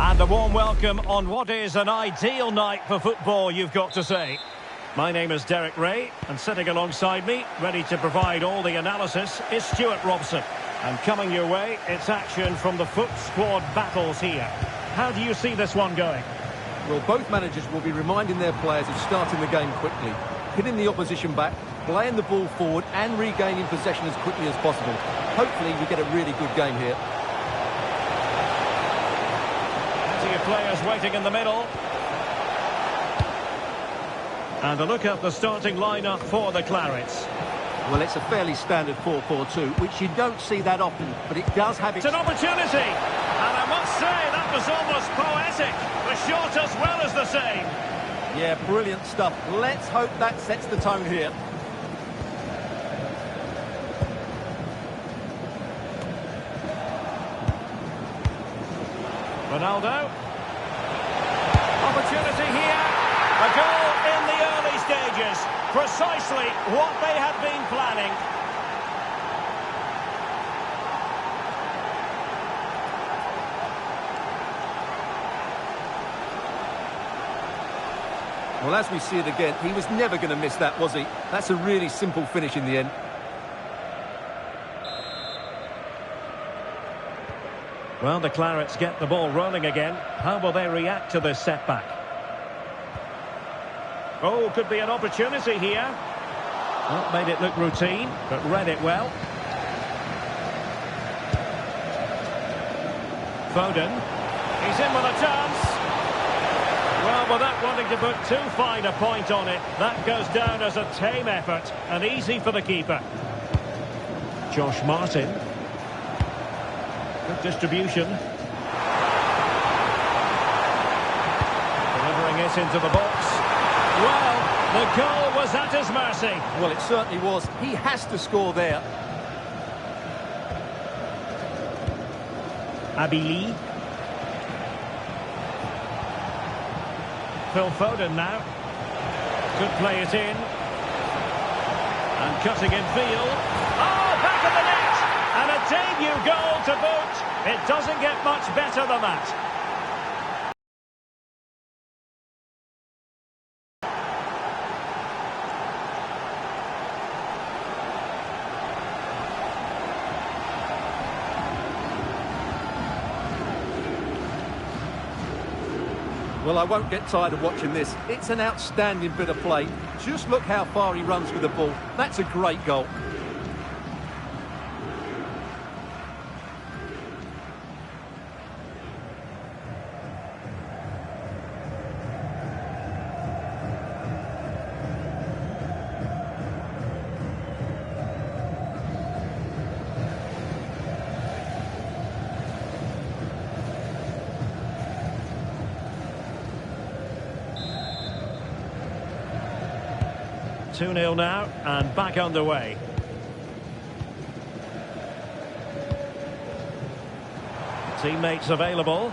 And a warm welcome on what is an ideal night for football, you've got to say. My name is Derek Ray, and sitting alongside me, ready to provide all the analysis, is Stuart Robson. And coming your way, it's action from the Foot Squad battles here. How do you see this one going? Well, both managers will be reminding their players of starting the game quickly, hitting the opposition back, playing the ball forward and regaining possession as quickly as possible. Hopefully we get a really good game here. Plenty of players waiting in the middle. And a look at the starting lineup for the Clarets. Well, it's a fairly standard 4-4-2, which you don't see that often, but it does have its... It's an opportunity! And I must say, that was almost poetic. The shot as well as the save. Yeah, brilliant stuff. Let's hope that sets the tone here. Ronaldo. Opportunity here. A goal in the early stages. Precisely what they had been planning. Well, as we see it again, he was never going to miss that, was he? That's a really simple finish in the end. Well, the Clarets get the ball rolling again. How will they react to this setback? Oh, could be an opportunity here. Well, made it look routine, but read it well. Foden. He's in with a chance. Well, without wanting to put too fine a point on it, that goes down as a tame effort and easy for the keeper. Josh Martin. Good distribution. Delivering it into the box. Well, the goal was at his mercy. Well, it certainly was. He has to score there. Abili. Phil Foden now. Could play it in. And cutting in field. Oh, back of the net! And a debut goal to boot. It doesn't get much better than that. Well, I won't get tired of watching this. It's an outstanding bit of play. Just look how far he runs with the ball. That's a great goal. Two 2-0 now, and back underway. Teammates available.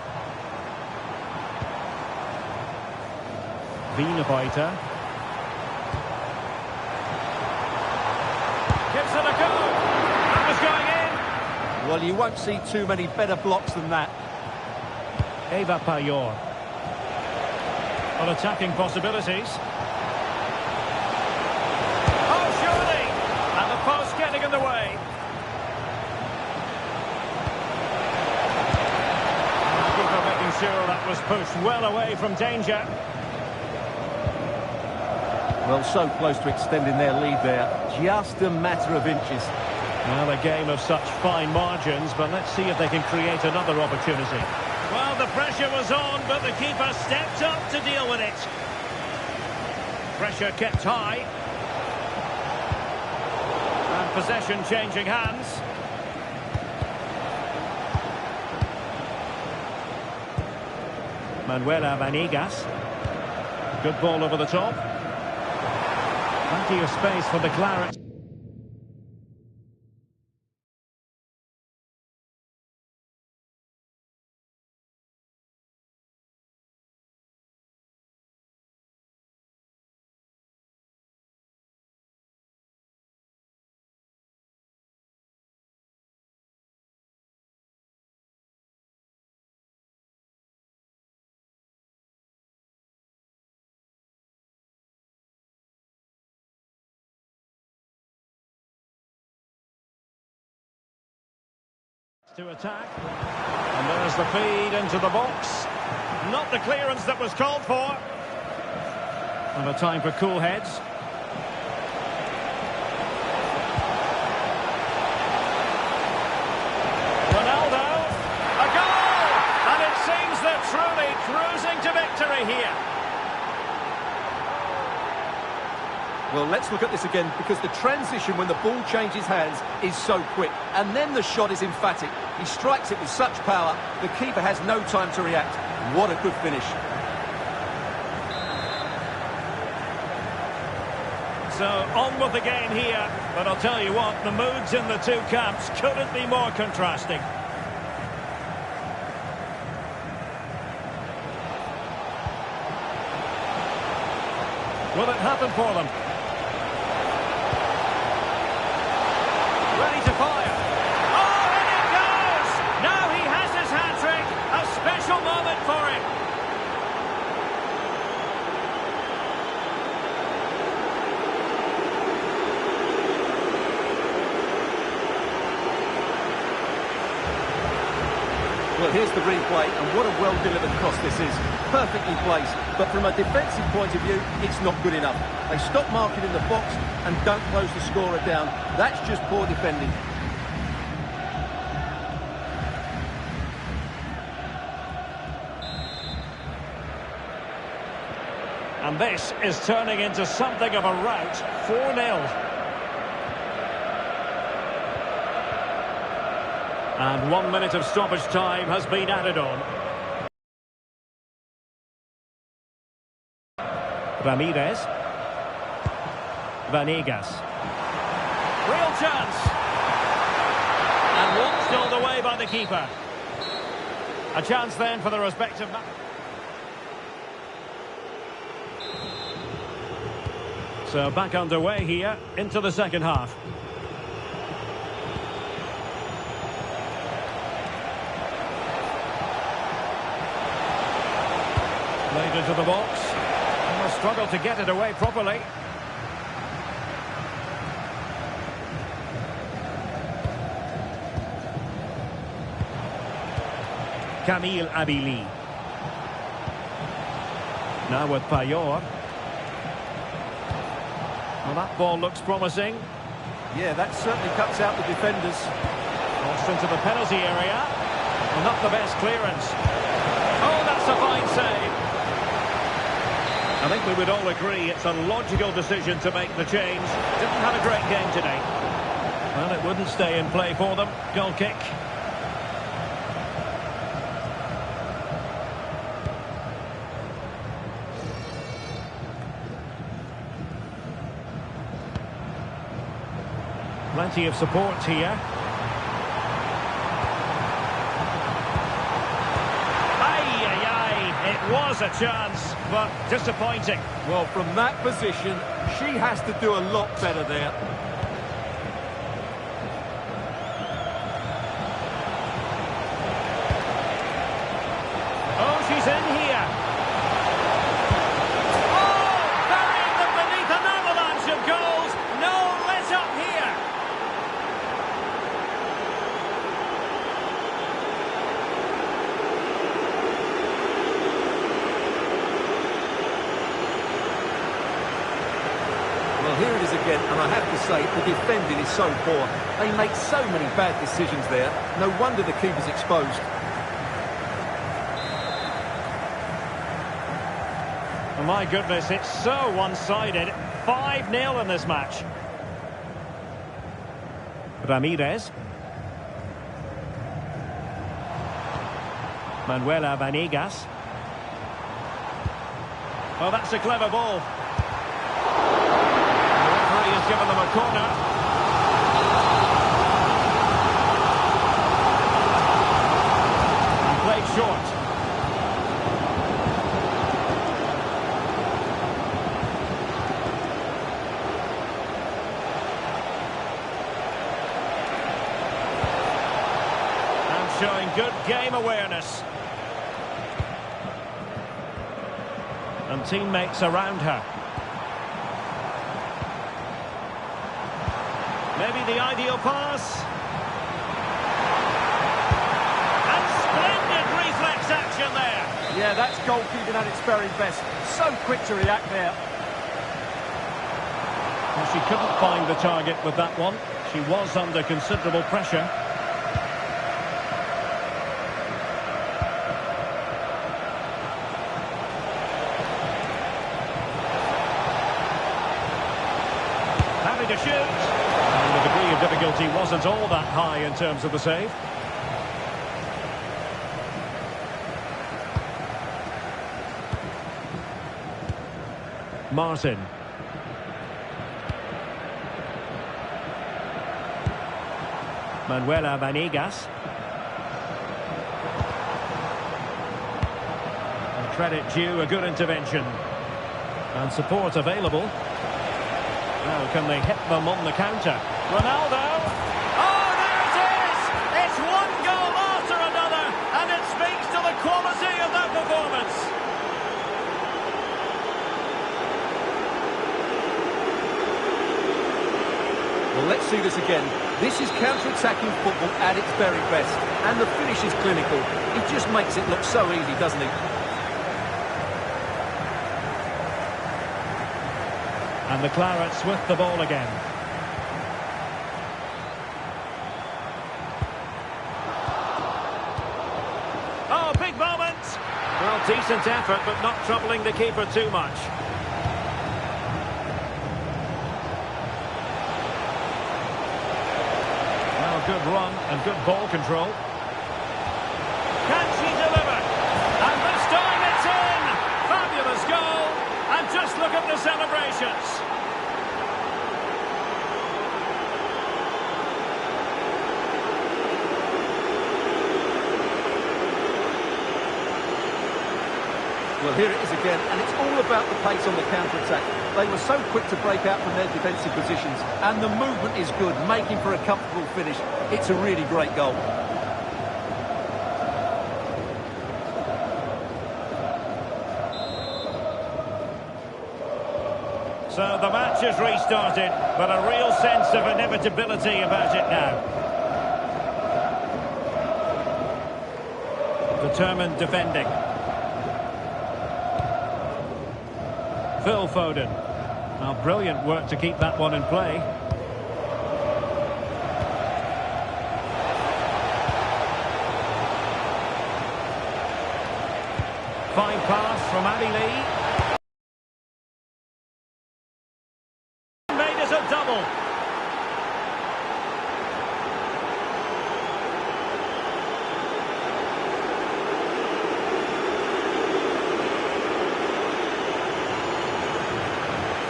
Wienerbeiter. Gives it a go. That was going in. Well, you won't see too many better blocks than that. Eva Payor. On attacking possibilities. Post getting in the way. Keeper making sure that was pushed well away from danger. Well, so close to extending their lead there. Just a matter of inches. Well, a game of such fine margins, but let's see if they can create another opportunity. Well, the pressure was on, but the keeper stepped up to deal with it. Pressure kept high. Possession changing hands. Manuela Vanegas. Good ball over the top. Plenty of space for the Clarets. to attack. And there's the feed into the box. Not the clearance that was called for. And a time for cool heads. Ronaldo, a goal! And it seems they're truly cruising to victory here. Well, let's look at this again, because the transition when the ball changes hands is so quick. And then the shot is emphatic. He strikes it with such power, the keeper has no time to react. What a good finish. So, on with the game here. But I'll tell you what, the moods in the two camps couldn't be more contrasting. Will it happen for them? Ready to fire. Oh, and it goes! Now he has his hat-trick. A special moment for him. Well, here's the replay, and what a well-delivered cross this is. Perfectly placed, but from a defensive point of view, it's not good enough. They stop marking in the box and don't close the scorer down. That's just poor defending. And this is turning into something of a rout. 4-0. And 1 minute of stoppage time has been added on. Ramirez. Vanegas. Real chance. And one stilled away by the keeper. A chance then for the respective... So back underway here into the second half. Played into the box. And will struggle to get it away properly. Camille Abili. Now with Payot. Well, that ball looks promising. Yeah, that certainly cuts out the defenders. Crossed into the penalty area. Well, not the best clearance. Oh, that's a fine save. I think we would all agree it's a logical decision to make the change. Didn't have a great game today. Well, it wouldn't stay in play for them. Goal kick. Plenty of support here. It was a chance, but disappointing. Well, from that position, she has to do a lot better there. Oh, she's in here. Oh, burying them beneath an avalanche of goals. No let up here. Here it is again, and I have to say, the defending is so poor. They make so many bad decisions there. No wonder the keeper's exposed. Oh, my goodness, it's so one-sided. 5-0 in this match. Ramirez. Manuela Vanegas. Oh, that's a clever ball. He's given them a corner. And played short. And showing good game awareness. And teammates around her. Maybe the ideal pass. Yeah, that's goalkeeping at its very best. So quick to react there. Well, she couldn't find the target with that one. She was under considerable pressure. Having to shoot. And the degree of difficulty wasn't all that high in terms of the save. Martin. Manuela Vanigas. And credit due, a good intervention. And support available. Now can they hit them on the counter? Ronaldo! Oh, there it is! It's one goal after another, and it speaks to the quality of that performance. Well, let's see this again. This is counter-attacking football at its very best. And the finish is clinical. He just makes it look so easy, doesn't he? And the Clarets with the ball again. Oh, big moment! Well, decent effort, but not troubling the keeper too much. Good run and good ball control. Can she deliver? And this time it's in! Fabulous goal! And just look at the celebrations. Well, here it is again, and it's all about the pace on the counter-attack. They were so quick to break out from their defensive positions, and the movement is good, making for a comfortable finish. It's a really great goal. So the match has restarted, but a real sense of inevitability about it now. Determined defending. Phil Foden. Now, brilliant work to keep that one in play. Fine pass from Abby Lee. Made it a double.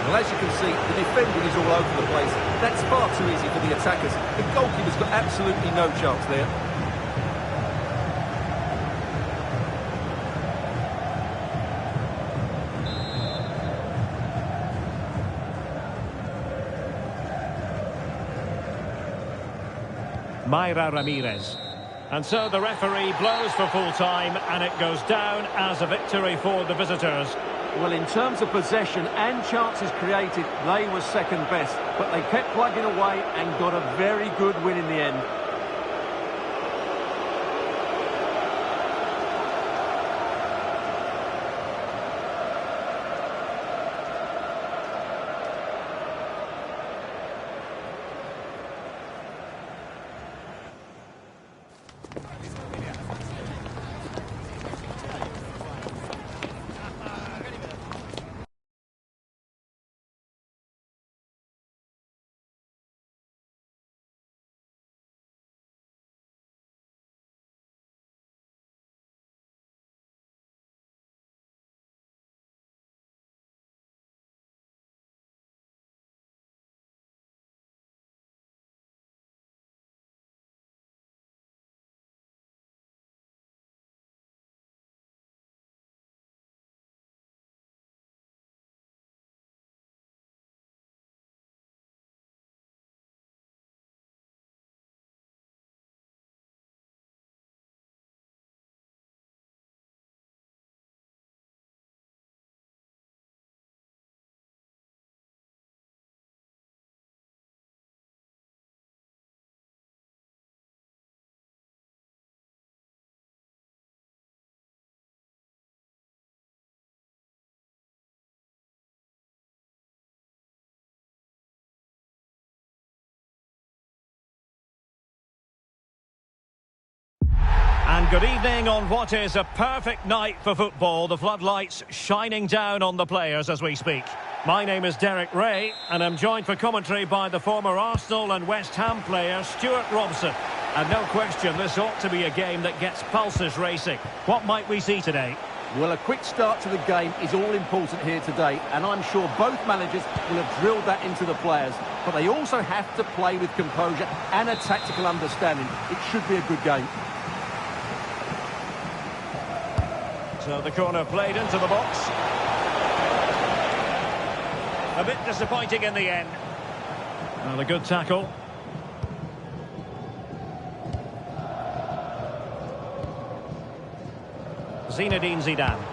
Well, as you can see, the defending is all over the place. That's far too easy for the attackers. The goalkeeper's got absolutely no chance there. Mayra Ramirez. And so the referee blows for full time, and it goes down as a victory for the visitors. Well, in terms of possession and chances created, they were second best. But they kept plugging away and got a very good win in the end. Good evening on what is a perfect night for football. The floodlights shining down on the players as we speak. My name is Derek Ray, and I'm joined for commentary by the former Arsenal and West Ham player Stuart Robson. And no question, this ought to be a game that gets pulses racing. What might we see today? Well, a quick start to the game is all important here today, and I'm sure both managers will have drilled that into the players. But they also have to play with composure and a tactical understanding. It should be a good game. So the corner played into the box. A bit disappointing in the end. Well, a good tackle. Zinedine Zidane.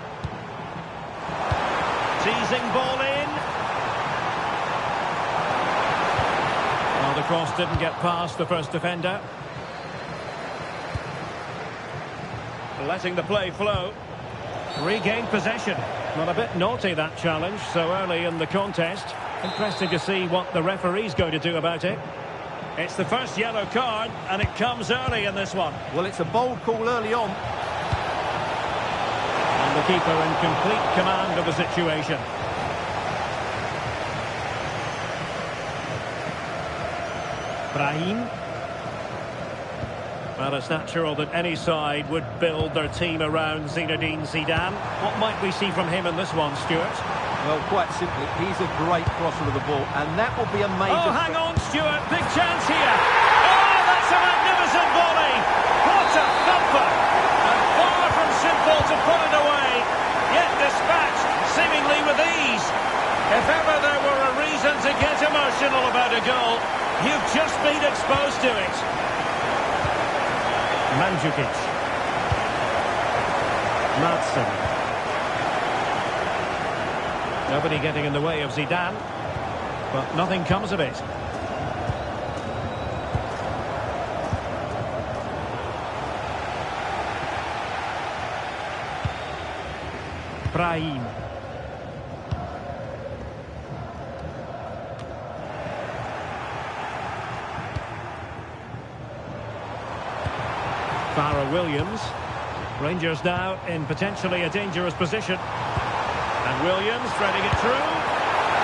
Teasing ball in. Well, the cross didn't get past the first defender. Letting the play flow. Regained possession. Well, a bit naughty, that challenge, so early in the contest. Interesting to see what the referee's going to do about it. It's the first yellow card, and it comes early in this one. Well, it's a bold call early on. And the keeper in complete command of the situation. Brahim. Well, it's natural that any side would build their team around Zinedine Zidane. What might we see from him in this one, Stuart? Well, quite simply, he's a great crosser of the ball, and that will be a major... Oh, hang on, Stuart. Big chance here. Oh, that's a magnificent volley. What a thumper. And far from simple to put it away. Yet dispatched, seemingly with ease. If ever there were a reason to get emotional about a goal, you've just been exposed to it. Mandzukic. Madsen. Nobody getting in the way of Zidane, but nothing comes of it. Brahim. Farrell Williams. Rangers now in potentially a dangerous position. And Williams threading it through.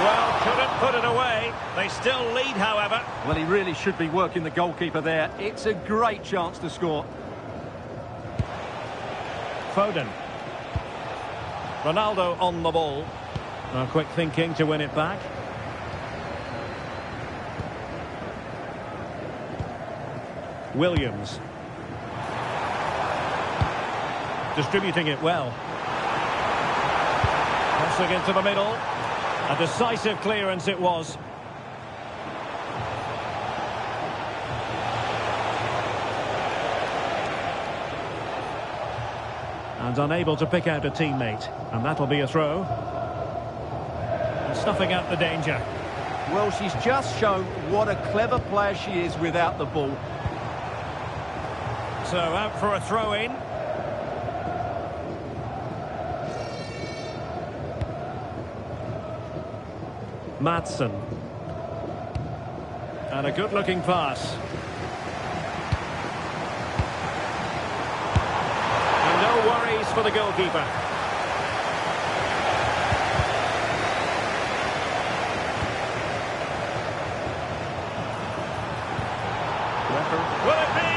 Well, couldn't put it away. They still lead, however. Well, he really should be working the goalkeeper there. It's a great chance to score. Foden. Ronaldo on the ball. Well, quick thinking to win it back. Williams. Distributing it well. Crossing into the middle. A decisive clearance it was. And unable to pick out a teammate. And that'll be a throw. And snuffing out the danger. Well, she's just shown what a clever player she is without the ball. So out for a throw-in. Madsen. And a good-looking pass. And no worries for the goalkeeper. Will it be?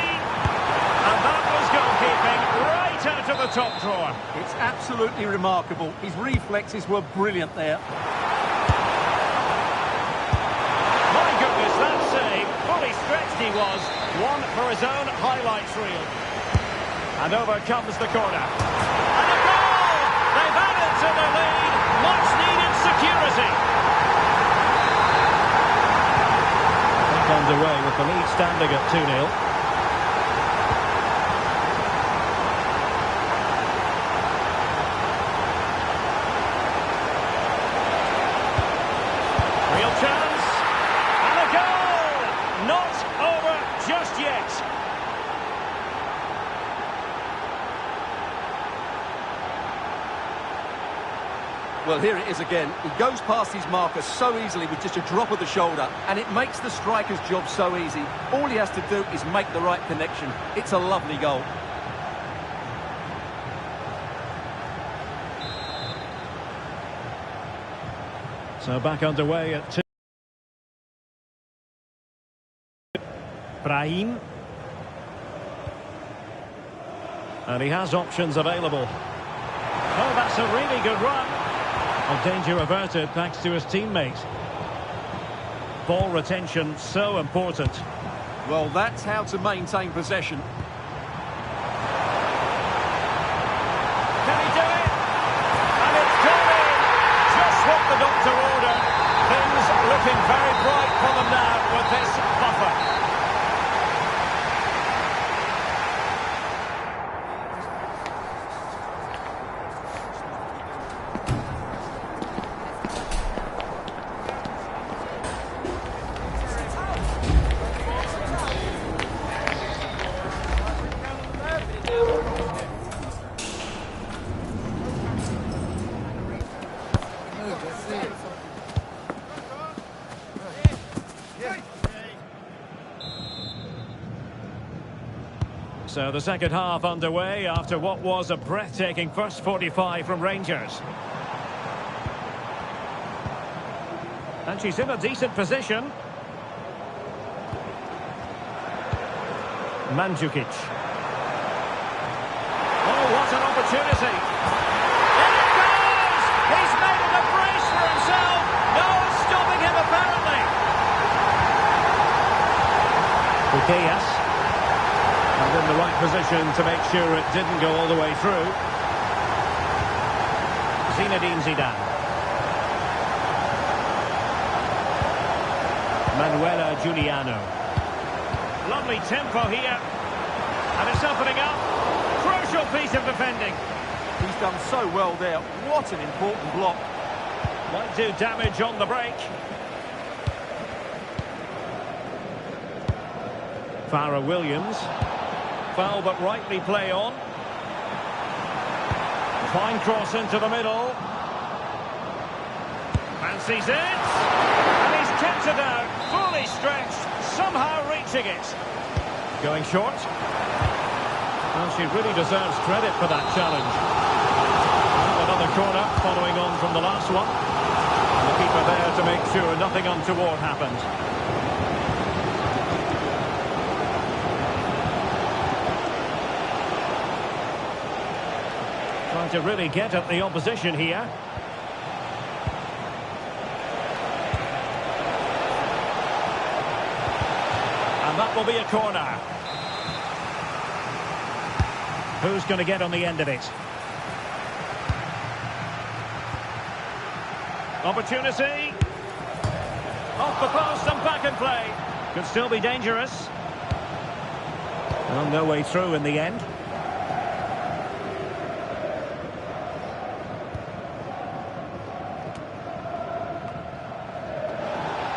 And that was goalkeeping right out of the top drawer. It's absolutely remarkable. His reflexes were brilliant there. Stretched he was, one for his own highlights reel. And over comes the corner. And a goal! They've added to the lead. Much needed security. Back underway with the lead standing at 2-0. Real chance. And a goal! Not over just yet. Well, here it is again. He goes past his marker so easily with just a drop of the shoulder, and it makes the striker's job so easy. All he has to do is make the right connection. It's a lovely goal. So back underway at 2. Brahim. And he has options available. Oh, that's a really good run. Oh, danger averted thanks to his teammate. Ball retention so important. Well, that's how to maintain possession. Can he do it? And it's gone in. Just what the doctor ordered. Things looking very bright for them now with this buffer. So the second half underway after what was a breathtaking first 45 from Rangers. And she's in a decent position. Mandzukic. Oh, what an opportunity. In it goes! He's made it a brace for himself. No one's stopping him, apparently. Bukeas. And in the right position to make sure it didn't go all the way through. Zinedine Zidane. Manuela Giuliano. Lovely tempo here. And it's opening up. Crucial piece of defending. He's done so well there. What an important block. Might do damage on the break. Farah Williams. Foul but rightly play on. Fine cross into the middle. Fancies it. And he's kept it out. Fully stretched. Somehow reaching it. Going short. Well, she really deserves credit for that challenge. Another corner following on from the last one. And the keeper there to make sure nothing untoward happened. Trying to really get at the opposition here. And that will be a corner. Who's going to get on the end of it? Opportunity. Off the post and back in play. Could still be dangerous. Well, no way through in the end.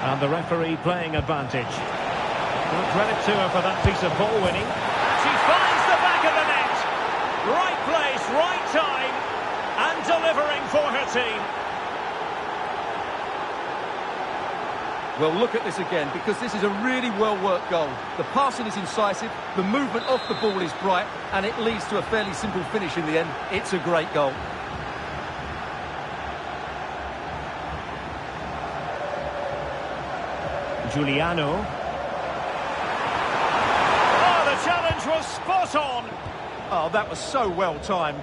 And the referee playing advantage. Well, credit to her for that piece of ball winning. She finds the back of the net. Right place, right time. And delivering for her team. Well, look at this again, because this is a really well-worked goal. The passing is incisive, the movement off the ball is bright, and it leads to a fairly simple finish in the end. It's a great goal. Giuliano. Oh, the challenge was spot on. Oh, that was so well timed.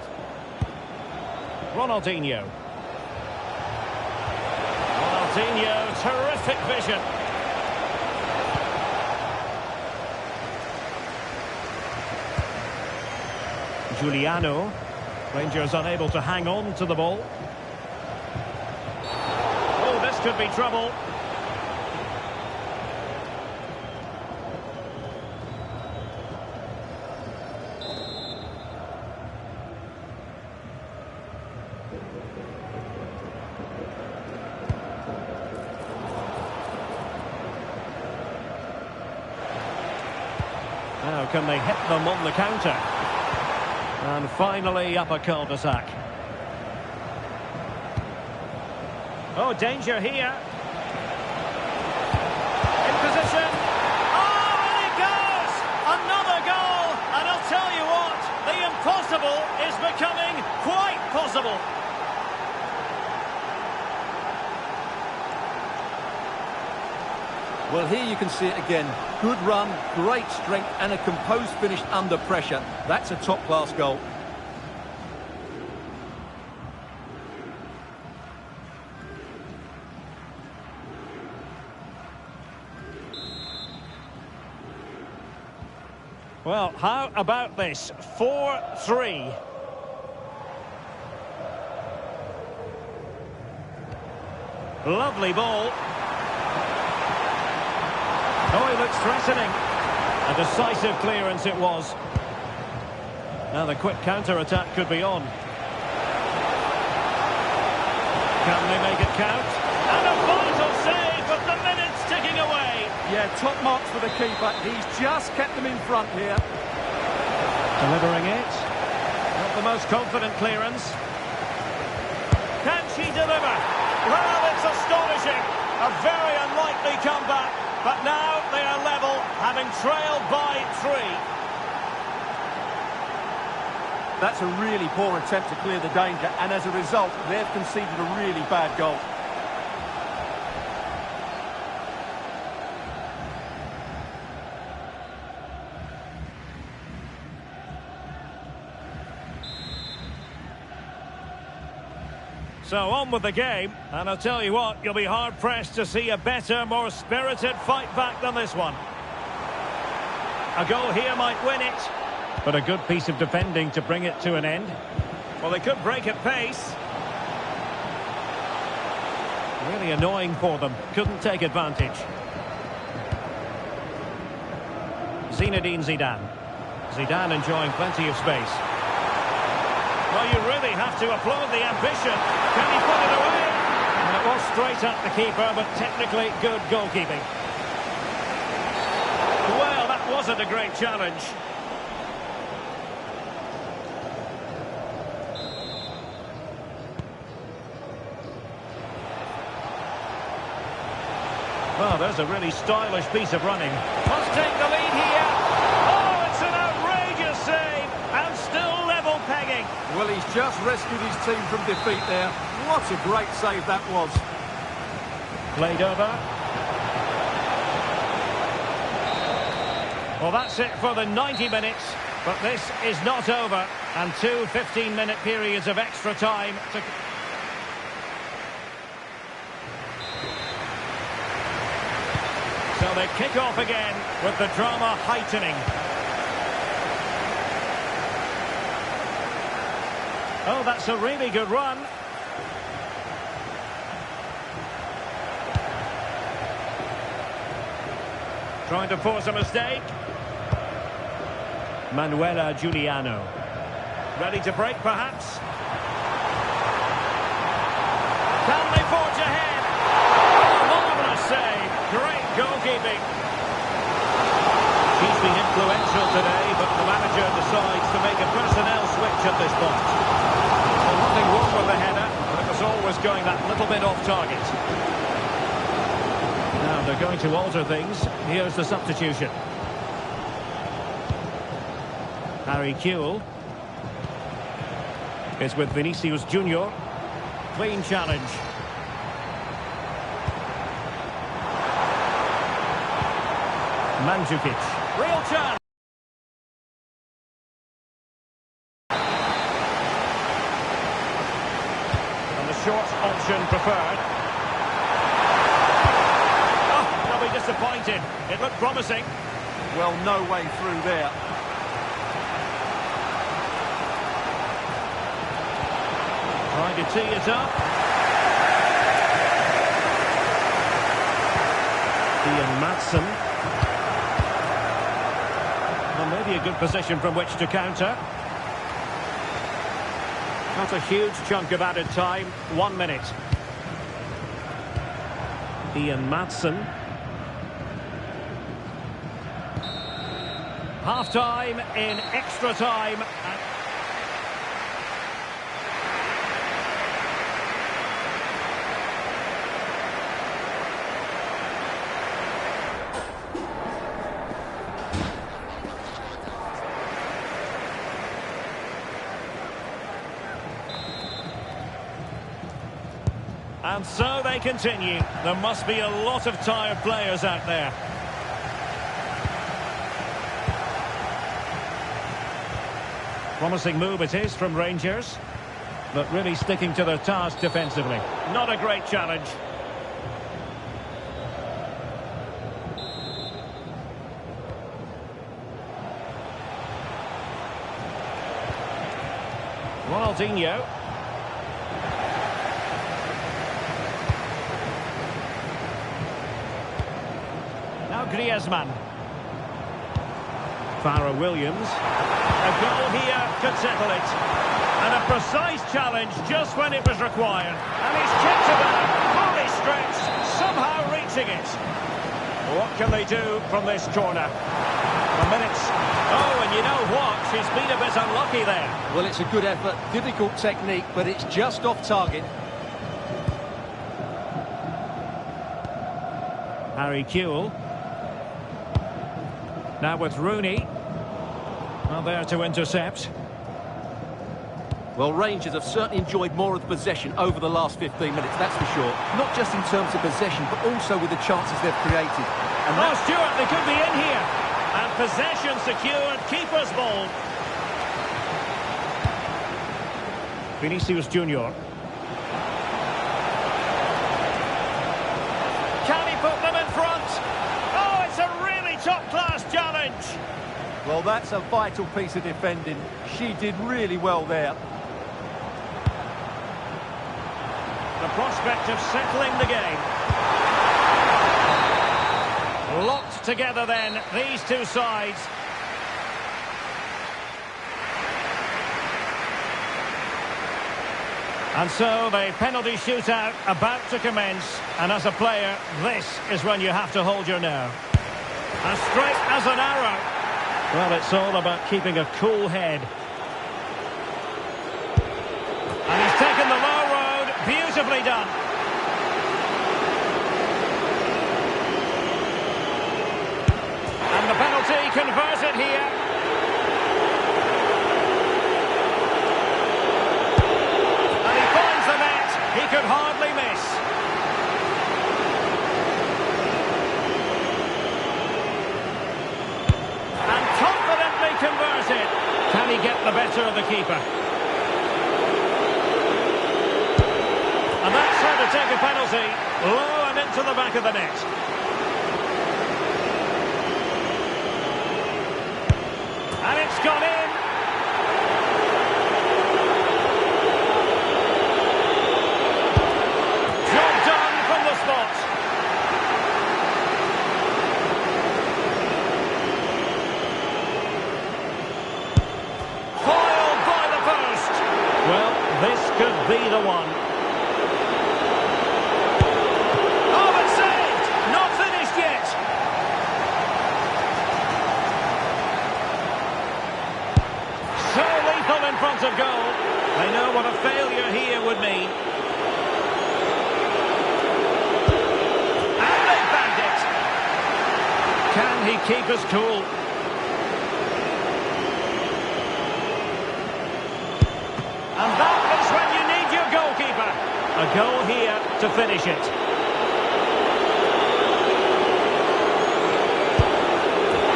Ronaldinho. Ronaldinho, terrific vision. Giuliano. Rangers unable to hang on to the ball. Oh, this could be trouble. Now can they hit them on the counter? And finally up a cul-de-sac. Oh, danger here. In position. Oh, and it goes! Another goal! And I'll tell you what, the impossible is becoming quite possible. Well, here you can see it again. Good run, great strength, and a composed finish under pressure. That's a top-class goal. Well, how about this? 4-3. Lovely ball. Oh, he looks threatening. A decisive clearance it was. Now the quick counter-attack could be on. Can they make it count? And a vital save, but the minute's ticking away. Yeah, top marks for the keeper. He's just kept them in front here. Delivering it. Not the most confident clearance. Can she deliver? Well, it's astonishing. A very unlikely comeback. But now they are level, having trailed by 3. That's a really poor attempt to clear the danger, and as a result, they've conceded a really bad goal. So on with the game, and I'll tell you what, you'll be hard-pressed to see a better, more spirited fight back than this one. A goal here might win it, but a good piece of defending to bring it to an end. Well, they could break at pace. Really annoying for them, couldn't take advantage. Zinedine Zidane. Zidane enjoying plenty of space. Well, you really have to applaud the ambition. Can he put it away? And it was straight at the keeper, but technically good goalkeeping. Well, that wasn't a great challenge. Well, there's a really stylish piece of running. Must take the lead here. Oh, it's an outrageous save. And still level pegging. Well, he's just rescued his team from defeat there. What a great save that was. Played over. Well, that's it for the 90 minutes. But this is not over. And 2 15-minute periods of extra time to... So they kick off again with the drama heightening. Oh, that's a really good run. Trying to force a mistake. Manuela Giuliano. Ready to break, perhaps? Can they forge ahead? Oh, marvellous save. Great goalkeeping. He's been influential today, but the manager decides to make a personnel switch at this point. Well, nothing wrong with the header, but it was always going that little bit off target. Now they're going to alter things. Here's the substitution. Harry Kewell is with Vinicius Junior. Clean challenge. Mandzukic. Real chance. And the short option preferred. Oh, they'll be disappointed. It looked promising. Well, no way through there. Trying to tee it up. Ian Maatsen. Well, maybe a good position from which to counter. Not a huge chunk of added time. 1 minute. Ian Maatsen. Half-time in extra time. And so they continue. There must be a lot of tired players out there. Promising move it is from Rangers, but really sticking to their task defensively. Not a great challenge. Ronaldinho. Now Griezmann. Farrah Williams. A goal here could settle it. And a precise challenge just when it was required. And he's kicked it out, fully stretched, somehow reaching it. What can they do from this corner? The minutes. Oh, and you know what? She's been a bit unlucky there. Well, it's a good effort, difficult technique, but it's just off target. Harry Kewell. Now with Rooney. Well, there to intercept. Well, Rangers have certainly enjoyed more of the possession over the last 15 minutes, that's for sure. Not just in terms of possession, but also with the chances they've created. And oh, Stewart, they could be in here. And possession secured, keeper's ball. Vinicius Junior. Can he put them in front? Oh, it's a really top-class challenge. well, that's a vital piece of defending. She did really well there. The prospect of settling the game. Locked together then, these two sides. And so the penalty shootout about to commence. And as a player, this is when you have to hold your nerve. As straight as an arrow. Well, it's all about keeping a cool head. And he's taken the low road. Beautifully done. And the penalty converted here. And he finds the net. He could hardly miss. And confidently converted. Can he get the better of the keeper? And that's how to take a penalty. Low and into the back of the net. And it's gone in. Job done from the spot. Foiled by the post. Well, this could be the one. Oh, but saved! Not finished yet. So lethal in front of goal. They know what a failure here would mean. And they bagged it. Can he keep us cool? And that is when you need your goalkeeper. A goal here to finish it.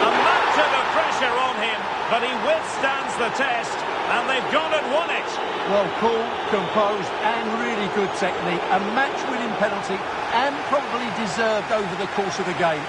A match of the pressure on him, but he withstands the test, and they've gone and won it. Well, cool, composed, and really good technique. A match-winning penalty, and probably deserved over the course of the game.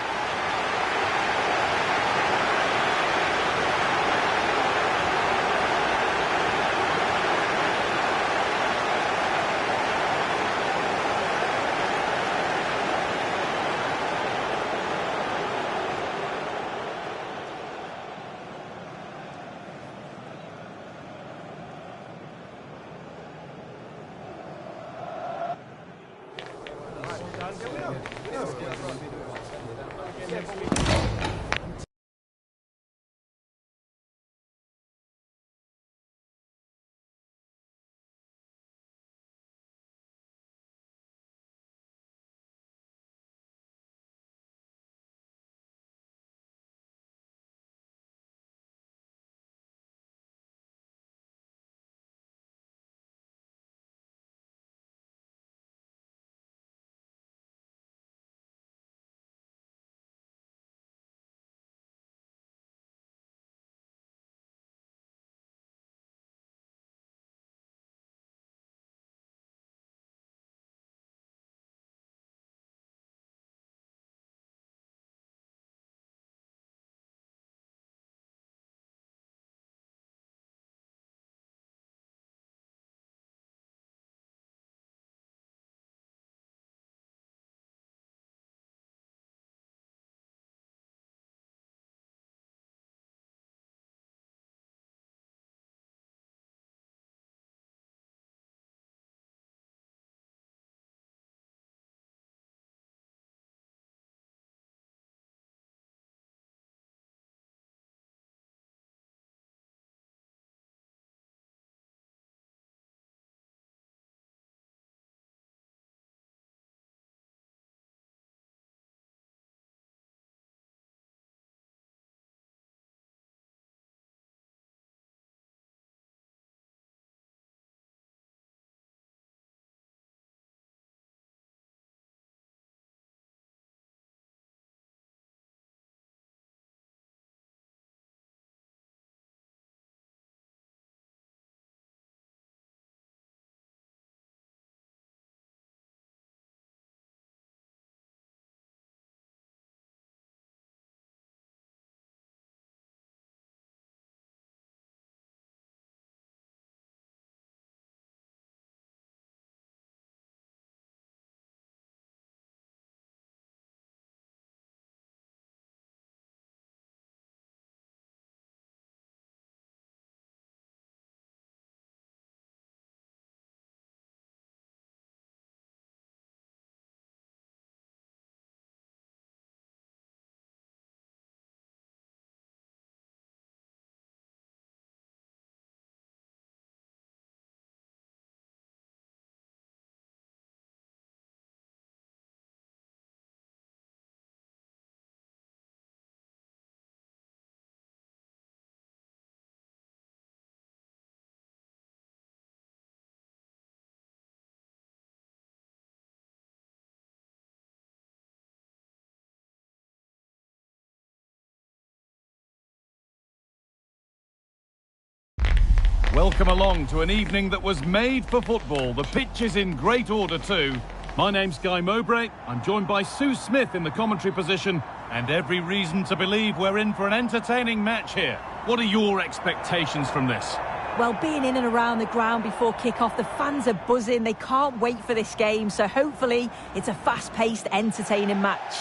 Welcome along to an evening that was made for football. The pitch is in great order too. My name's Guy Mowbray. I'm joined by Sue Smith in the commentary position, and every reason to believe we're in for an entertaining match here. What are your expectations from this? Well, being in and around the ground before kick-off, the fans are buzzing. They can't wait for this game, so hopefully it's a fast-paced, entertaining match.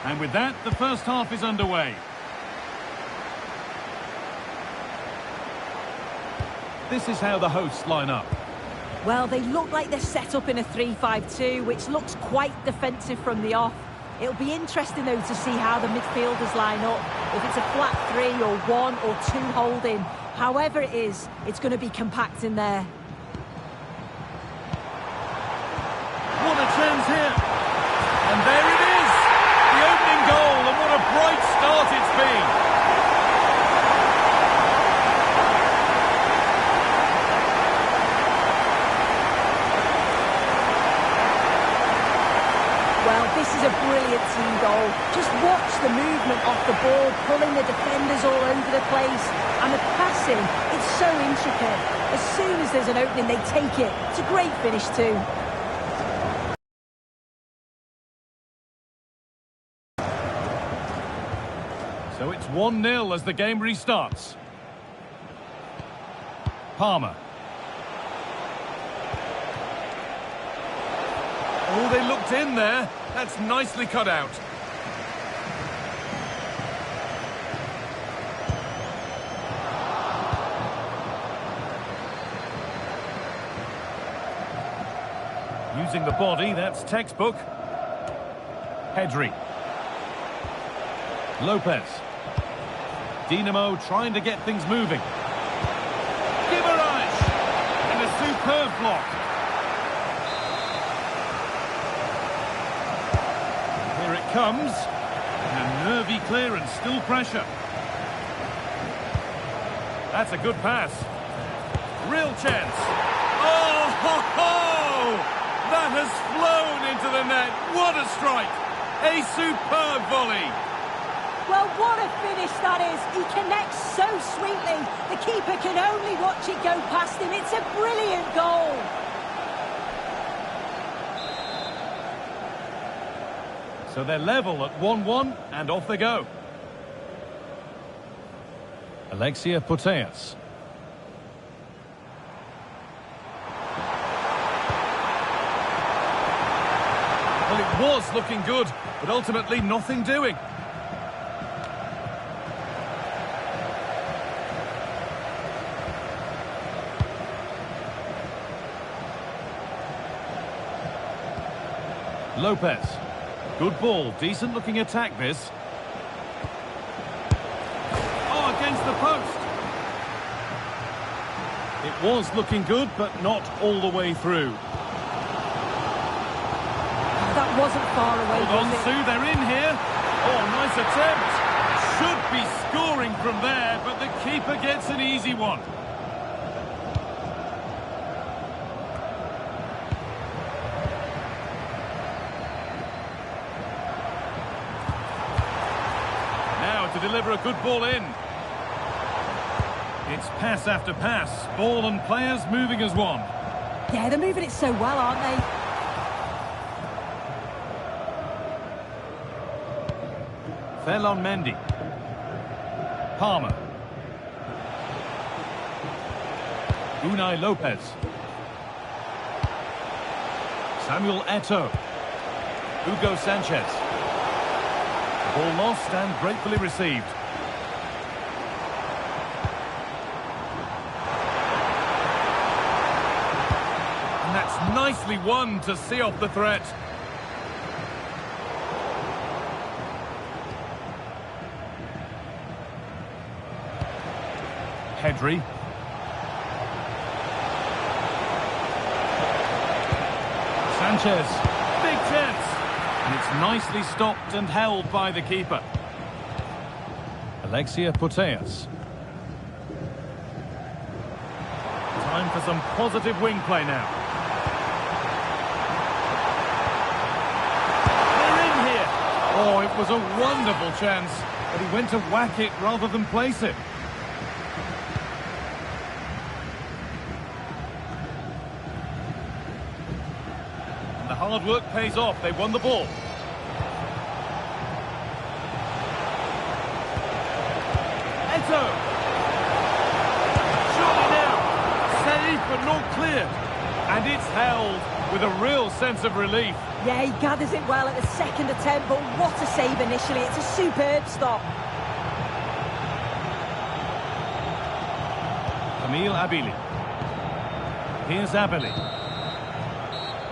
And with that, the first half is underway. This is how the hosts line up. Well, they look like they're set up in a 3-5-2, which looks quite defensive from the off. It'll be interesting, though, to see how the midfielders line up. If it's a flat 3 or 1 or 2 holding, however it is, it's going to be compact in there. What a chance here! And there it is! The opening goal, and what a bright start it's been! Well, this is a brilliant team goal. Just watch the movement off the ball, pulling the defenders all over the place. And the passing, it's so intricate. As soon as there's an opening, they take it. It's a great finish too. So it's 1-0 as the game restarts. Palmer. Oh, they looked in there. That's nicely cut out. Using the body, that's textbook. Pedri. Lopez. Dinamo trying to get things moving. Gibaraj! And a superb block. Here it comes. And a nervy clearance, still pressure. That's a good pass. Real chance. Oh, ho, ho! That has flown into the net. What a strike! A superb volley. Well, what a finish that is. He connects so sweetly. The keeper can only watch it go past him. It's a brilliant goal. So they're level at 1-1, and off they go. Alexia Putellas. Well, it was looking good, but ultimately nothing doing. Lopez. Good ball, decent looking attack this. Oh, against the post. It was looking good, but not all the way through. That wasn't far away, Hold on, was it? Sue, they're in here. Oh, nice attempt. Should be scoring from there, but the keeper gets an easy one. To deliver a good ball in. It's pass after pass. Ball and players moving as one. Yeah, they're moving it so well, aren't they? Ferland Mendy. Palmer. Unai Lopez. Samuel Eto'o. Hugo Sanchez. Ball lost and gratefully received. And that's nicely won to see off the threat. Pedri. Sanchez. Big chance. And it's nicely stopped and held by the keeper. Alexia Putellas. Time for some positive wing play now. They're in here. Oh, it was a wonderful chance, but he went to whack it rather than place it. hard work pays off. They won the ball. Eto. Surely now. Save, but not clear. And it's held with a real sense of relief. Yeah, he gathers it well at the second attempt, but what a save initially. It's a superb stop. Camille Abili. Here's Abili.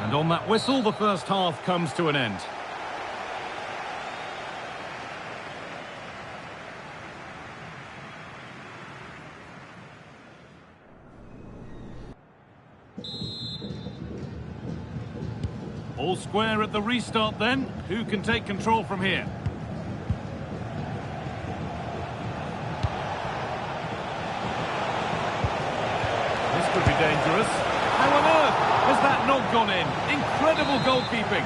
And on that whistle, the first half comes to an end. All square at the restart then. Who can take control from here? This could be dangerous. How on earth has that not gone in? Incredible goalkeeping.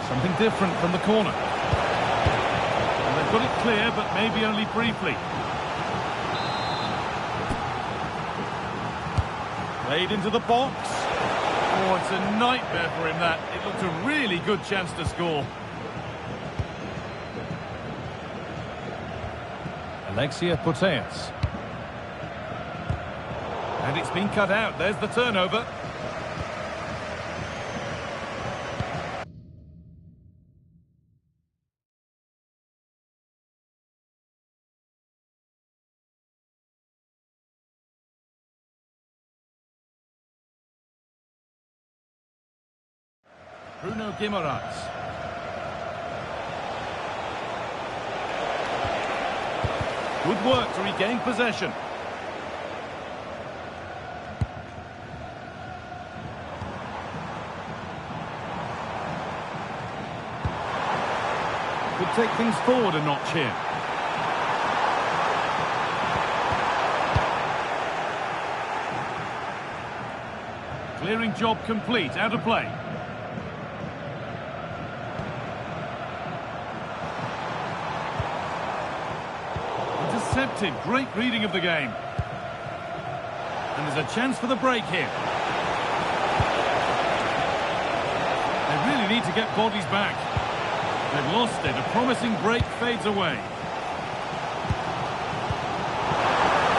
Something different from the corner. And they've got it clear, but maybe only briefly. Played into the box. Oh, it's a nightmare for him, that. It looked a really good chance to score. Alexia Putellas. And it's been cut out. There's the turnover. Bruno Guimaraes. Good work to regain possession. Could take things forward a notch here. Clearing job complete, out of play. Intercepted, great reading of the game. And there's a chance for the break here. They really need to get bodies back. They've lost it, a promising break fades away.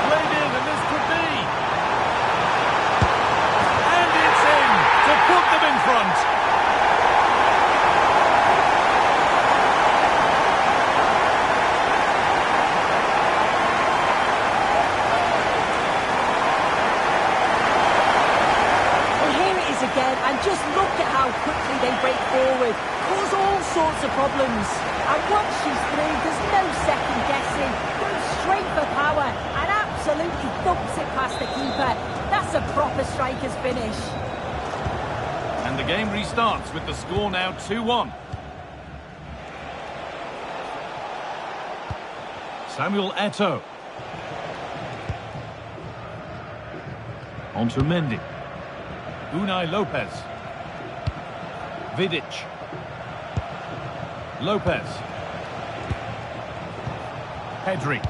Played in, and this could be. And it's in to put them in front. And just look at how quickly they break forward, cause all sorts of problems. And once she's through, there's no second guessing. Goes straight for power and absolutely thumps it past the keeper. That's a proper striker's finish. And the game restarts with the score now 2-1. Samuel Eto'o. On to Mendy. Unai Lopez. Vidic. Lopez. Pedri.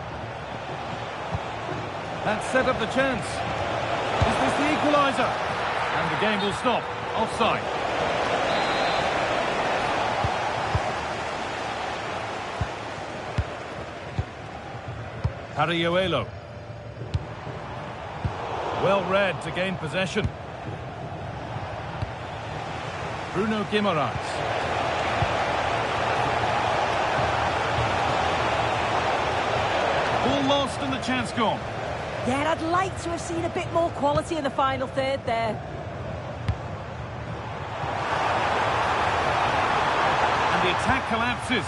That set up the chance. Is this the equaliser? And the game will stop. Offside. Parayuelo. Well read to gain possession. Bruno Guimaraes. All lost and the chance gone. Yeah, I'd like to have seen a bit more quality in the final third there. And the attack collapses.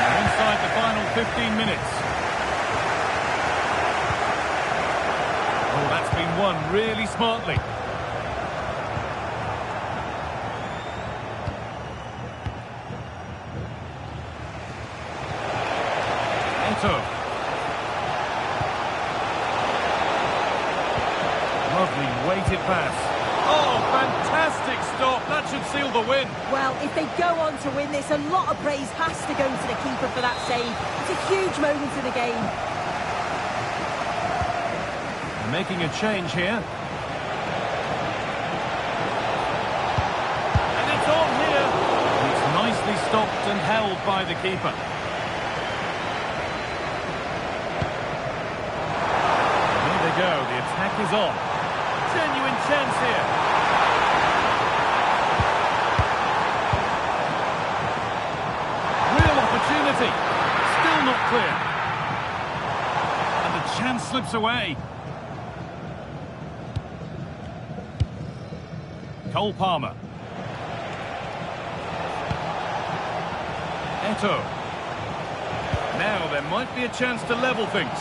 And inside the final 15 minutes. Oh, that's been won really smartly. Lovely weighted pass. Oh, fantastic stop. That should could seal the win. Well, if they go on to win this, a lot of praise has to go to the keeper for that save. It's a huge moment in the game. They're making a change here. And it's on here. It's nicely stopped and held by the keeper. There they go, the attack is on. Genuine chance here. Real opportunity. Still not clear. And the chance slips away. Cole Palmer. Eto. Now there might be a chance to level things.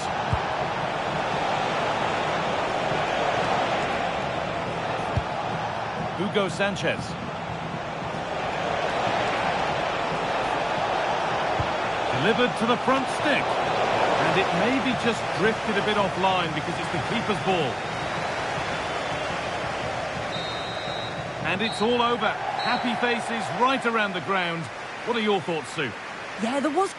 Hugo Sanchez. Delivered to the front stick. And it maybe just drifted a bit offline because it's the keeper's ball. And it's all over. Happy faces right around the ground. What are your thoughts, Sue? Yeah, there was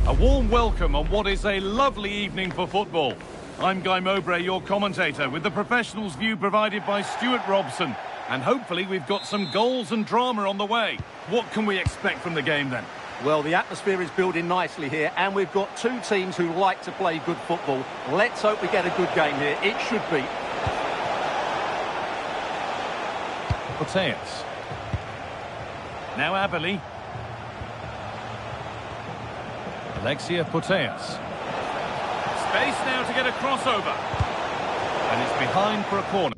A warm welcome on what is a lovely evening for football. I'm Guy Mowbray, your commentator, with the professionals' view provided by Stuart Robson. And hopefully we've got some goals and drama on the way. What can we expect from the game then? Well, the atmosphere is building nicely here, and we've got two teams who like to play good football. Let's hope we get a good game here. It should be. Puteas. Now Abeli. Alexia Puteas. Space now to get a crossover. And it's behind for a corner.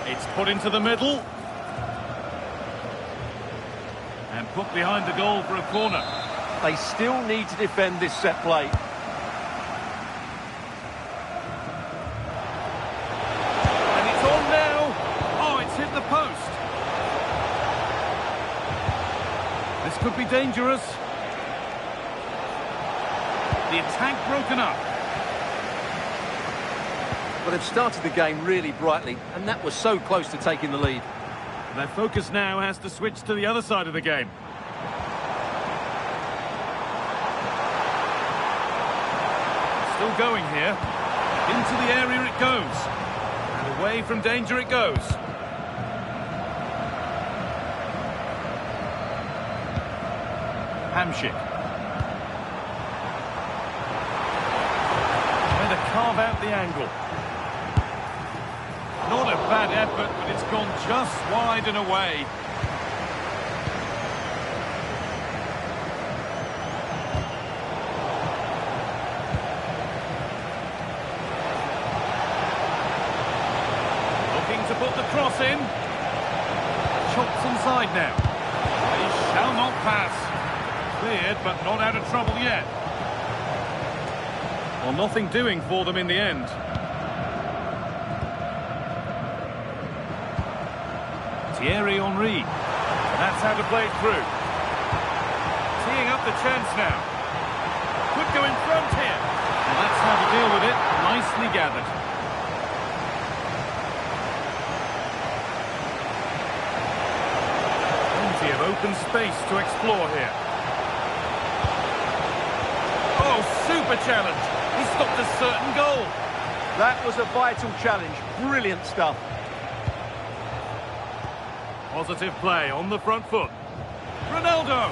It's put into the middle. And put behind the goal for a corner. They still need to defend this set play. And it's on now. Oh, it's hit the post. This could be dangerous. The attack broken up. Well, they've started the game really brightly, and that was so close to taking the lead. Their focus now has to switch to the other side of the game. Still going here. Into the area it goes. And away from danger it goes. Hamsik. Trying to carve out the angle. Not a bad effort, but it's gone just wide and away. Looking to put the cross in. Chops inside now. He shall not pass. Cleared, but not out of trouble yet. Well, nothing doing for them in the end. Thierry Henry. That's how to play it through. Teeing up the chance now. Could go in front here. And that's how to deal with it. Nicely gathered. Plenty of open space to explore here. Oh, super challenge. He stopped a certain goal. That was a vital challenge. Brilliant stuff. Positive play on the front foot. Ronaldo!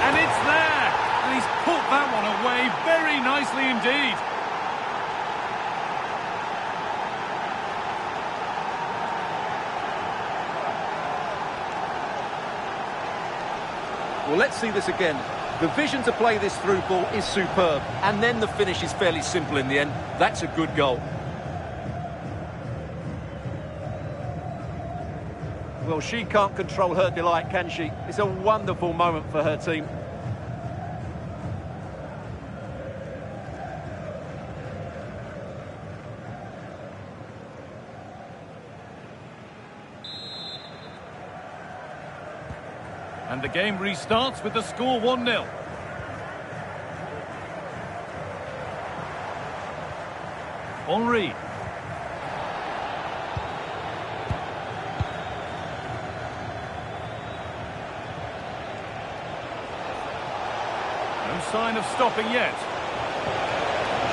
And it's there! And he's put that one away very nicely indeed. Well, let's see this again. The vision to play this through ball is superb, and then the finish is fairly simple in the end. That's a good goal. Well, she can't control her delight, can she? It's a wonderful moment for her team. And the game restarts with the score 1-0. Henry. No sign of stopping yet.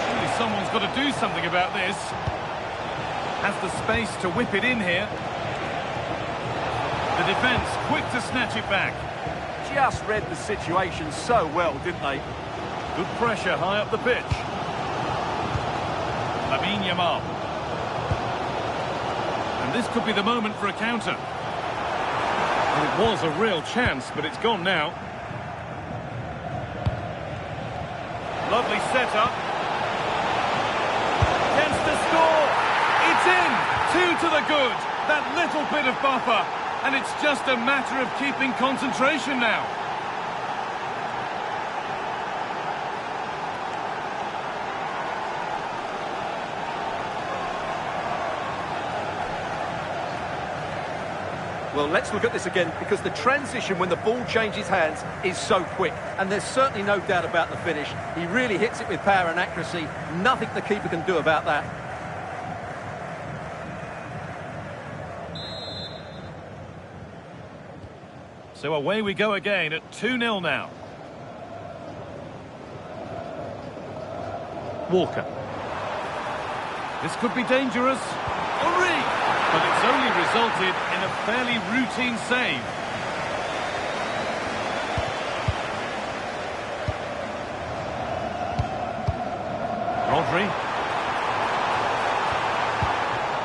Surely someone's got to do something about this. Has the space to whip it in here. The defence quick to snatch it back. Just read the situation so well, didn't they? Good pressure high up the pitch. Lamine Yamal. And this could be the moment for a counter. Well, it was a real chance, but it's gone now. Lovely setup. Chance to score. It's in. 2 to the good. That little bit of buffer. And it's just a matter of keeping concentration now. Well, let's look at this again, because the transition when the ball changes hands is so quick. And there's certainly no doubt about the finish. He really hits it with power and accuracy. Nothing the keeper can do about that. So away we go again at 2-0 now. Walker. This could be dangerous. Henry! But it's only resulted in a fairly routine save. Rodri.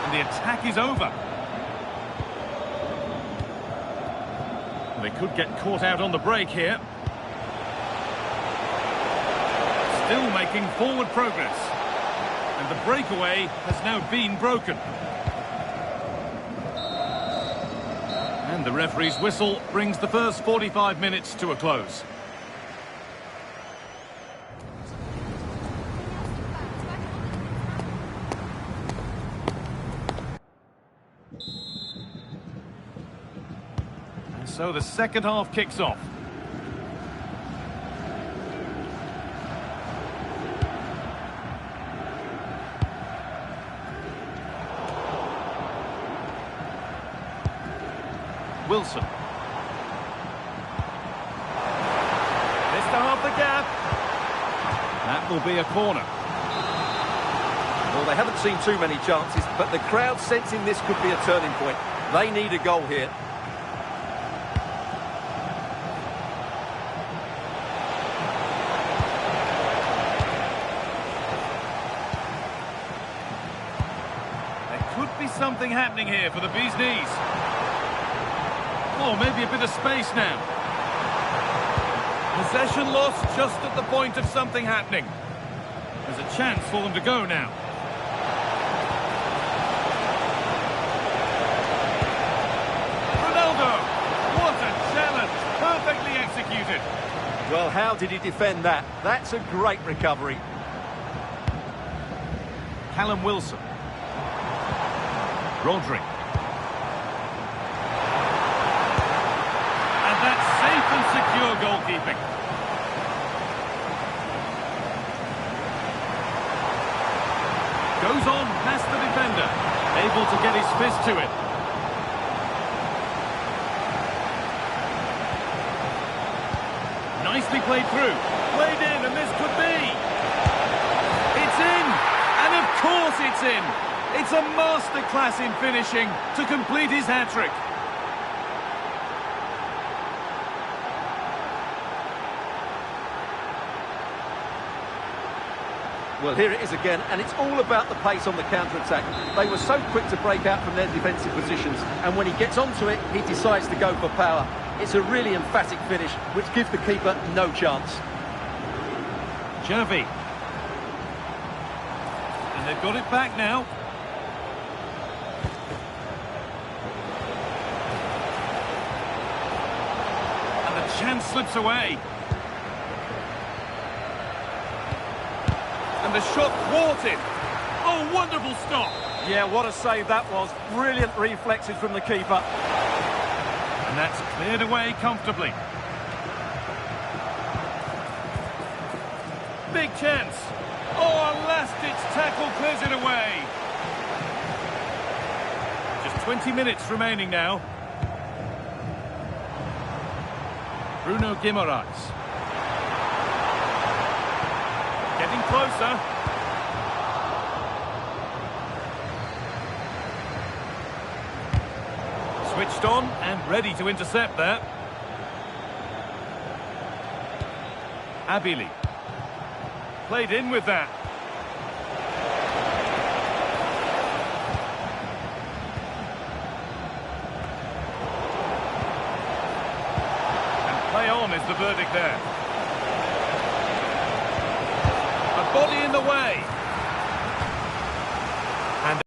And the attack is over. They could get caught out on the break here. Still making forward progress. And the breakaway has now been broken. And the referee's whistle brings the first 45 minutes to a close. And so the second half kicks off. Wilson. Missed half the gap. That will be a corner. Well, they haven't seen too many chances, but the crowd sensing this could be a turning point. They need a goal here. There could be something happening here for the Bees' Knees. Oh, maybe a bit of space now. Possession lost just at the point of something happening. There's a chance for them to go now. Ronaldo! What a challenge! Perfectly executed. Well, how did he defend that? That's a great recovery. Callum Wilson. Rodri. That's safe and secure goalkeeping. Goes on past the defender. Able to get his fist to it. Nicely played through. Played in, and this could be. It's in! And of course it's in! It's a masterclass in finishing to complete his hat-trick. Well, here it is again, and it's all about the pace on the counter-attack. They were so quick to break out from their defensive positions, and when he gets onto it, he decides to go for power. It's a really emphatic finish, which gives the keeper no chance. Javi. And they've got it back now. And the chance slips away. And the shot thwarted. Oh, wonderful stop. Yeah, what a save that was. Brilliant reflexes from the keeper. And that's cleared away comfortably. Big chance. Oh, a last-ditch tackle clears it away. Just 20 minutes remaining now. Bruno Guimaraes. Getting closer. Switched on and ready to intercept there. Abili. Played in with that. And play on is the verdict there. A body in the way. And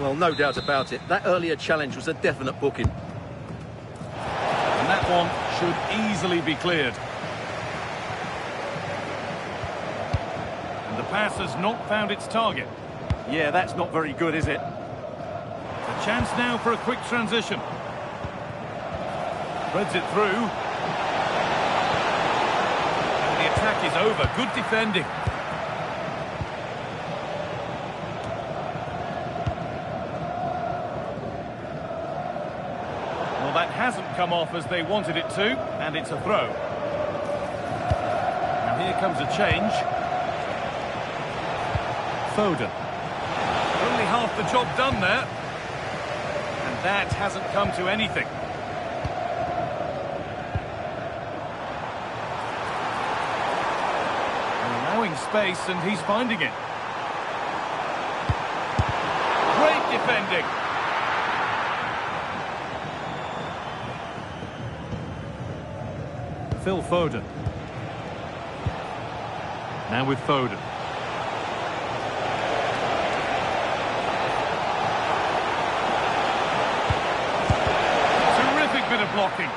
Well, no doubt about it. That earlier challenge was a definite booking. And that one should easily be cleared. And the pass has not found its target. Yeah, that's not very good, is it? A chance now for a quick transition. Threads it through. And the attack is over. Good defending. Well, that hasn't come off as they wanted it to, and it's a throw. And here comes a change. Foden. Only half the job done there. And that hasn't come to anything. And allowing space, and he's finding it. Great defending. Phil Foden. Now with Foden. Terrific bit of blocking.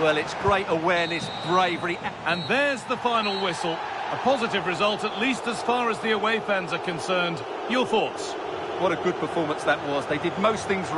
Well, it's great awareness, bravery. And there's the final whistle. A positive result, at least as far as the away fans are concerned. Your thoughts? What a good performance that was. They did most things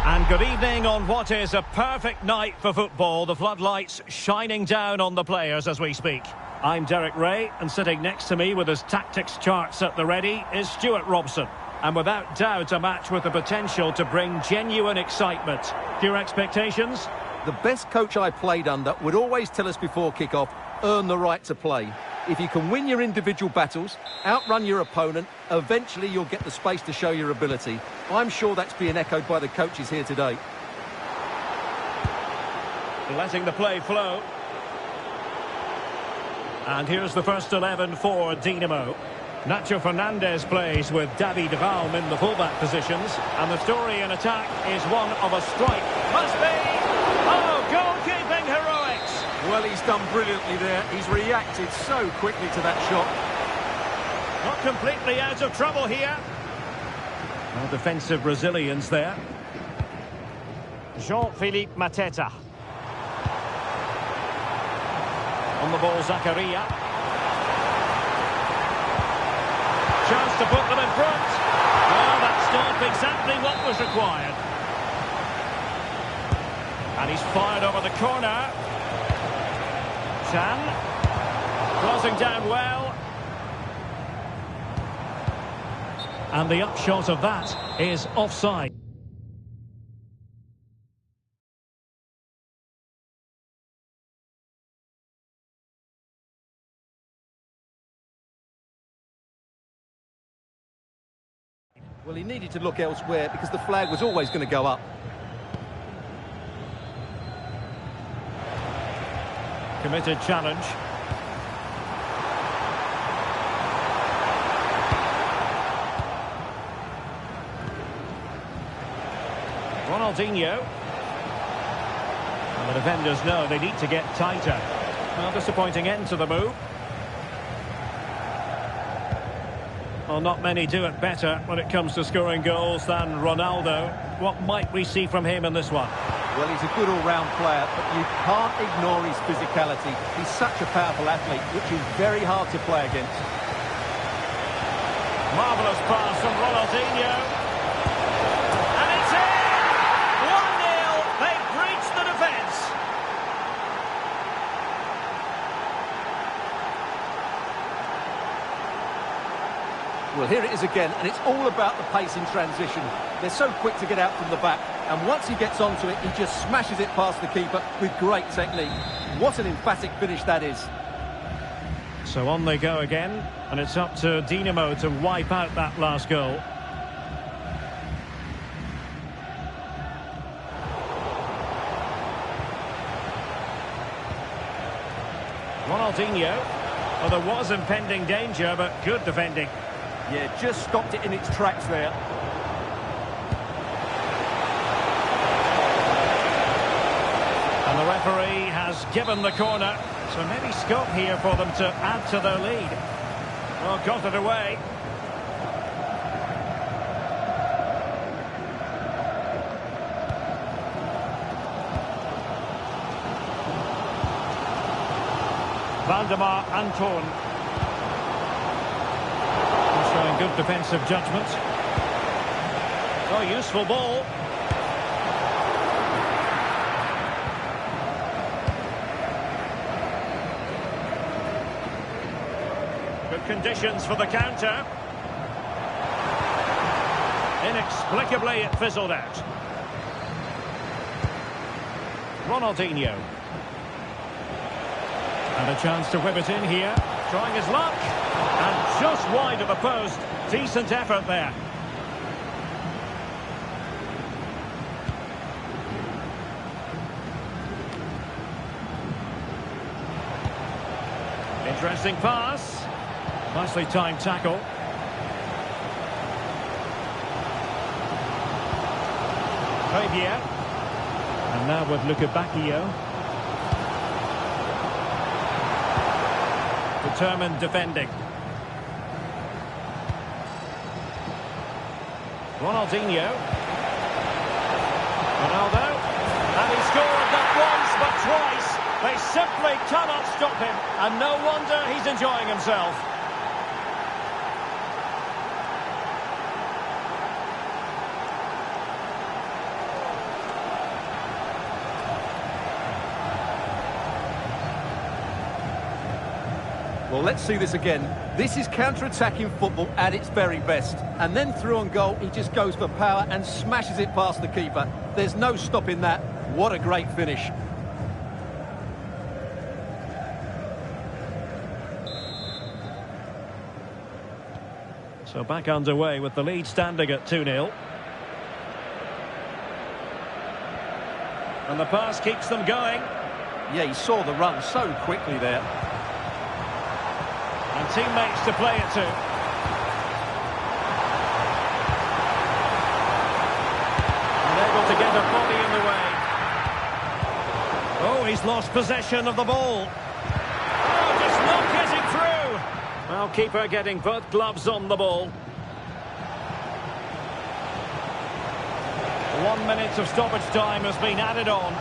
And good evening on what is a perfect night for football. The floodlights shining down on the players as we speak. I'm Derek Ray, and sitting next to me with his tactics charts at the ready is Stuart Robson. And without doubt a match with the potential to bring genuine excitement. Your expectations? The best coach I played under would always tell us before kick-off, earn the right to play. If you can win your individual battles, outrun your opponent, eventually you'll get the space to show your ability. I'm sure that's being echoed by the coaches here today. Letting the play flow. And here's the first 11 for Dinamo. Nacho Fernandez plays with David Raum in the fullback positions. And the story in attack is one of a strike. Must be! Oh, goalkeeping heroics! Well, he's done brilliantly there. He's reacted so quickly to that shot. Not completely out of trouble here. Well, defensive resilience there. Jean-Philippe Mateta. On the ball, Zakaria. Chance to put them in front. Well, that's not exactly what was required. And he's fired over the corner. Chan. Closing down well. And the upshot of that is offside. Well, he needed to look elsewhere because the flag was always going to go up. Committed challenge. Ronaldinho. And the defenders know they need to get tighter. Well, disappointing end to the move. Well, not many do it better when it comes to scoring goals than Ronaldo. What might we see from him in this one? Well, he's a good all-round player, but you can't ignore his physicality. He's such a powerful athlete, which is very hard to play against. Marvellous pass from Ronaldinho. And it's in! 1-0. They've breached the defence. Well, here it is again, and it's all about the pace in transition. They're so quick to get out from the back, and once he gets onto it, he just smashes it past the keeper with great technique. What an emphatic finish that is. So on they go again, and it's up to Dinamo to wipe out that last goal. Ronaldinho. Well, there was impending danger, but good defending. Yeah, just stopped it in its tracks there. And the referee has given the corner, so maybe scope here for them to add to their lead. Well, got it away. Valdemar Anton. Showing good defensive judgment. Oh, useful ball. Good conditions for the counter. Inexplicably, it fizzled out. Ronaldinho. And a chance to whip it in here. Trying his luck. And just wide of the post. Decent effort there. Interesting pass. Nicely timed tackle. Fabier. And now with Luca Bacchio. Determined defending. Ronaldinho. Ronaldo. And he scored not once but twice. They simply cannot stop him. And no wonder he's enjoying himself. Well, let's see this again. This is counter-attacking football at its very best. And then through on goal, he just goes for power and smashes it past the keeper. There's no stopping that. What a great finish. So back underway with the lead standing at 2-0. And the pass keeps them going. Yeah, he saw the run so quickly there. And teammates to play it to. And able to get a body in the way. Oh, he's lost possession of the ball. Oh, just not getting through. Well, keeper getting both gloves on the ball. 1 minute of stoppage time has been added on.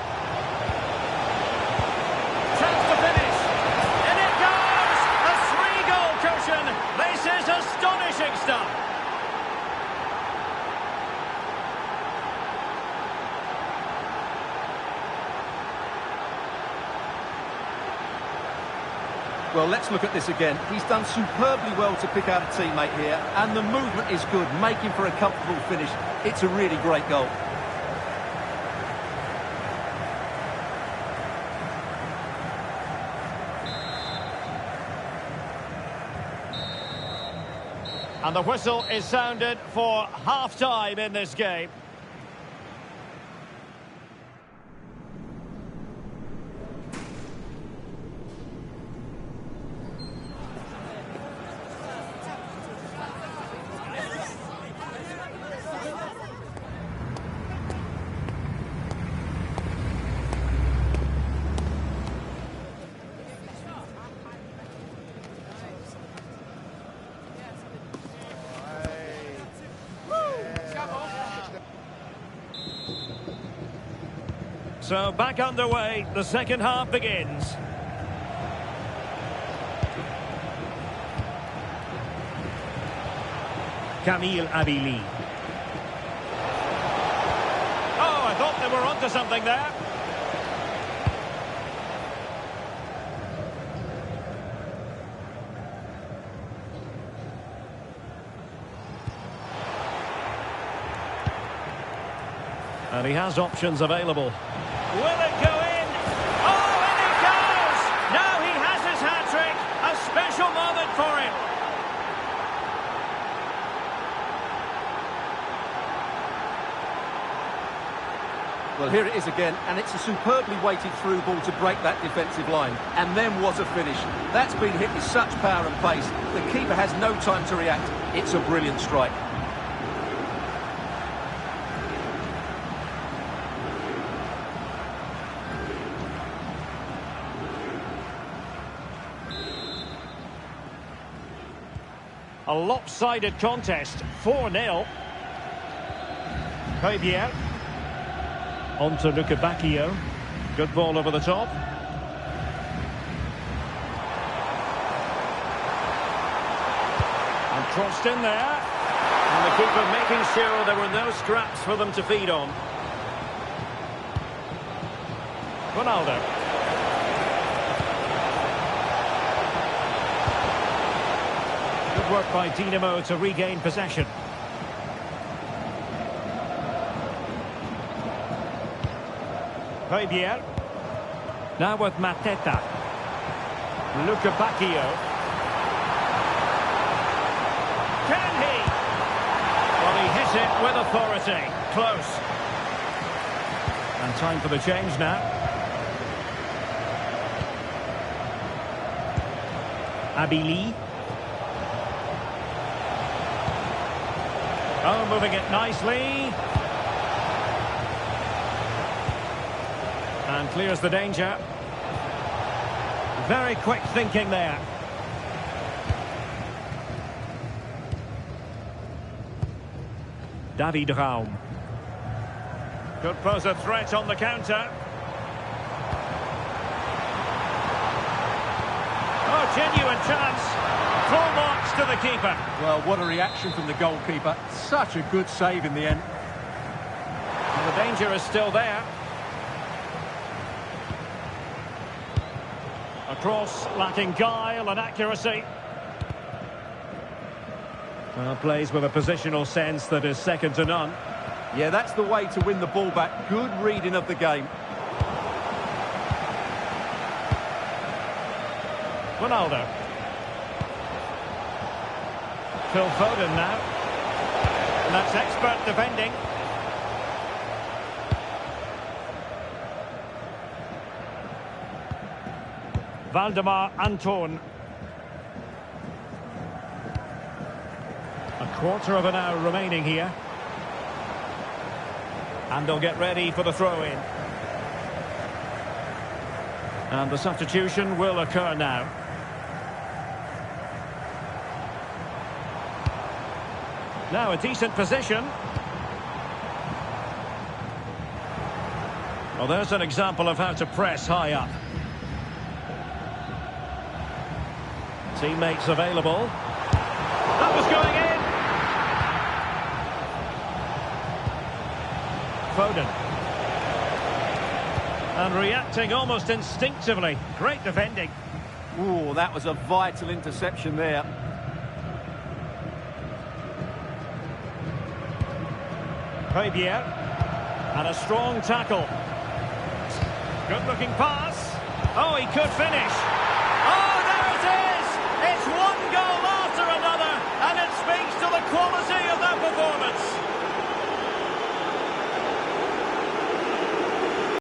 Chance to finish. In it goes! A 3-goal cushion. This is astonishing stuff. Well, let's look at this again. He's done superbly well to pick out a teammate here, and the movement is good, making for a comfortable finish. It's a really great goal. And the whistle is sounded for half-time in this game. So back underway, the second half begins. Camille Abili. Oh, I thought they were onto something there. And he has options available. Will it go in? Oh, in it goes! Now he has his hat-trick. A special moment for him. Well, here it is again, and it's a superbly weighted through ball to break that defensive line. And then what a finish. That's been hit with such power and pace. The keeper has no time to react. It's a brilliant strike. A lopsided contest, 4-0. Javier. On to Luca Bacchio. Good ball over the top. And crossed in there. And the keeper making sure there were no scraps for them to feed on. Ronaldo. Good work by Dinamo to regain possession. Javier. Now with Mateta. Luca Bacchio. Can he? Well, he hit it with authority. Close. And time for the change now. Abili. Oh, moving it nicely. And clears the danger. Very quick thinking there. David Raum. Could pose a threat on the counter. Oh, genuine chance. Full marks to the keeper. Well, what a reaction from the goalkeeper. Such a good save in the end. And the danger is still there. A cross lacking guile and accuracy. Well, plays with a positional sense that is second to none. Yeah, that's the way to win the ball back. Good reading of the game. Ronaldo. Phil Foden now. And that's expert defending. Valdemar Anton. A quarter of an hour remaining here. And they'll get ready for the throw-in. And the substitution will occur now. Now a decent position. Well, there's an example of how to press high up. Teammates available. That was going in. Foden. And reacting almost instinctively. Great defending. Ooh, that was a vital interception there. Fabier. And a strong tackle. Good-looking pass. Oh, he could finish. Oh, there it is! It's one goal after another, and it speaks to the quality